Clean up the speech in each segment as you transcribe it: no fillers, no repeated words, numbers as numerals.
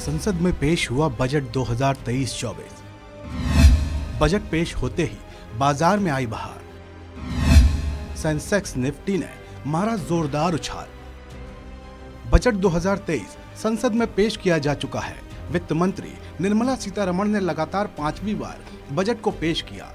संसद में पेश हुआ बजट 2023-24। बजट पेश होते ही बाजार में आई बहार। सेंसेक्स निफ्टी ने मारा जोरदार उछाल। बजट 2023 संसद में पेश किया जा चुका है। वित्त मंत्री निर्मला सीतारमण ने लगातार 5वीं बार बजट को पेश किया।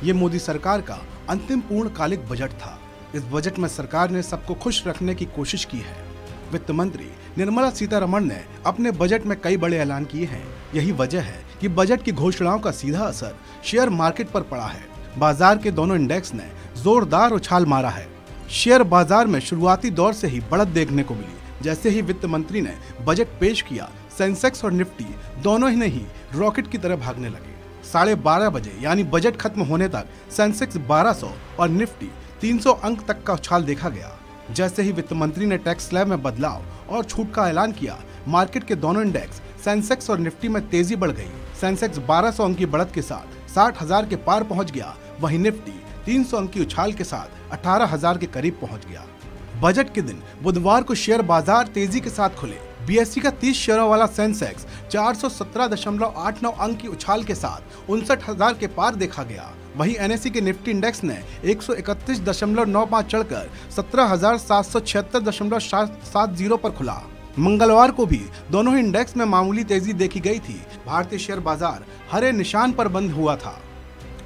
ये मोदी सरकार का अंतिम पूर्णकालिक बजट था। इस बजट में सरकार ने सबको खुश रखने की कोशिश की है। वित्त मंत्री निर्मला सीतारमण ने अपने बजट में कई बड़े ऐलान किए हैं। यही वजह है कि बजट की घोषणाओं का सीधा असर शेयर मार्केट पर पड़ा है। बाजार के दोनों इंडेक्स ने जोरदार उछाल मारा है। शेयर बाजार में शुरुआती दौर से ही बढ़त देखने को मिली। जैसे ही वित्त मंत्री ने बजट पेश किया, सेंसेक्स और निफ्टी दोनों ही नहीं रॉकेट की तरह भागने लगे। 12:30 बजे यानी बजट खत्म होने तक सेंसेक्स 1200 और निफ्टी 300 अंक तक का उछाल देखा गया। जैसे ही वित्त मंत्री ने टैक्स स्लैब में बदलाव और छूट का ऐलान किया, मार्केट के दोनों इंडेक्स सेंसेक्स और निफ्टी में तेजी बढ़ गई। सेंसेक्स 1200 अंक की बढ़त के साथ 60,000 के पार पहुंच गया, वहीं निफ्टी 300 अंक की उछाल के साथ 18,000 के करीब पहुंच गया। बजट के दिन बुधवार को शेयर बाजार तेजी के साथ खुले। बीएसई का 30 शेयरों वाला सेंसेक्स 417.89 अंक की उछाल के साथ 59,000 के पार देखा गया। वहीं एनएसई के निफ्टी इंडेक्स ने 131.95 चढ़कर 17,776.70 पर खुला। मंगलवार को भी दोनों ही इंडेक्स में मामूली तेजी देखी गई थी। भारतीय शेयर बाजार हरे निशान पर बंद हुआ था।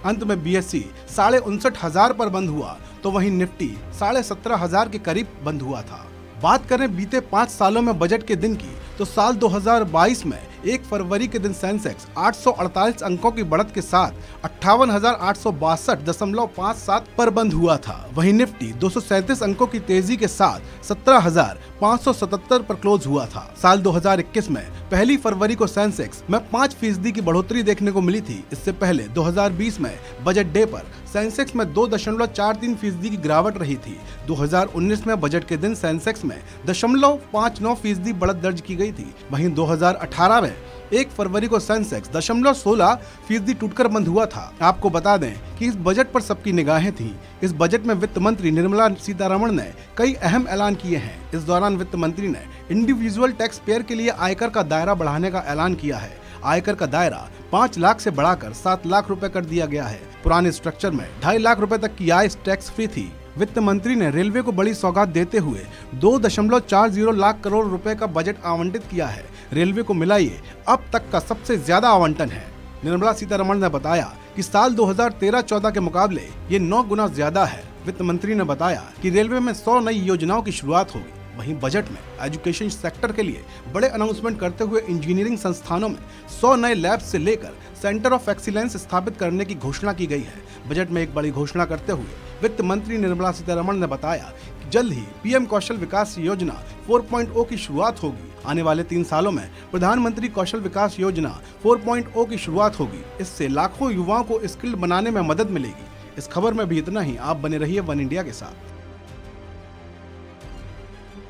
अंत में बीएसई 59,500 पर बंद हुआ, तो वहीं निफ्टी 17,500 के करीब बंद हुआ था। बात करें बीते 5 सालों में बजट के दिन की, तो साल 2022 में 1 फरवरी के दिन सेंसेक्स 848 अंकों की बढ़त के साथ 58,862.57 पर बंद हुआ था। वहीं निफ्टी 237 अंकों की तेजी के साथ 17,577 पर क्लोज हुआ था। साल 2021 में 1 फरवरी को सेंसेक्स में 5% की बढ़ोतरी देखने को मिली थी। इससे पहले 2020 में बजट डे पर सेंसेक्स में 2.43% की गिरावट रही थी। 2019 में बजट के दिन सेंसेक्स में 0.59% बढ़त दर्ज की गई थी। वहीं 2018 में 1 फरवरी को सेंसेक्स 0.16% टूटकर बंद हुआ था। आपको बता दें कि इस बजट पर सबकी निगाहें थीं। इस बजट में वित्त मंत्री निर्मला सीतारमण ने कई अहम ऐलान किए हैं। इस दौरान वित्त मंत्री ने इंडिविजुअल टैक्स पेयर के लिए आयकर का दायरा बढ़ाने का ऐलान किया है। आयकर का दायरा 5 लाख से बढ़ाकर 7 लाख रुपए कर दिया गया है। पुराने स्ट्रक्चर में 2.5 लाख रुपए तक की आय टैक्स फ्री थी। वित्त मंत्री ने रेलवे को बड़ी सौगात देते हुए 2.40 लाख करोड़ रुपए का बजट आवंटित किया है। रेलवे को मिला ये अब तक का सबसे ज्यादा आवंटन है। निर्मला सीतारमण ने बताया कि साल 2013-14 के मुकाबले ये 9 गुना ज्यादा है। वित्त मंत्री ने बताया कि रेलवे में 100 नई योजनाओं की शुरुआत होगी। वहीं बजट में एजुकेशन सेक्टर के लिए बड़े अनाउंसमेंट करते हुए इंजीनियरिंग संस्थानों में 100 नए लैब्स से लेकर सेंटर ऑफ एक्सीलेंस स्थापित करने की घोषणा की गई है। बजट में एक बड़ी घोषणा करते हुए वित्त मंत्री निर्मला सीतारमण ने बताया कि जल्द ही पीएम कौशल विकास योजना 4.0 की शुरुआत होगी। आने वाले 3 सालों में प्रधानमंत्री कौशल विकास योजना 4.0 की शुरुआत होगी। इससे लाखों युवाओं को स्किल्ड बनाने में मदद मिलेगी। इस खबर में भी इतना ही। आप बने रहिए वन इंडिया के साथ।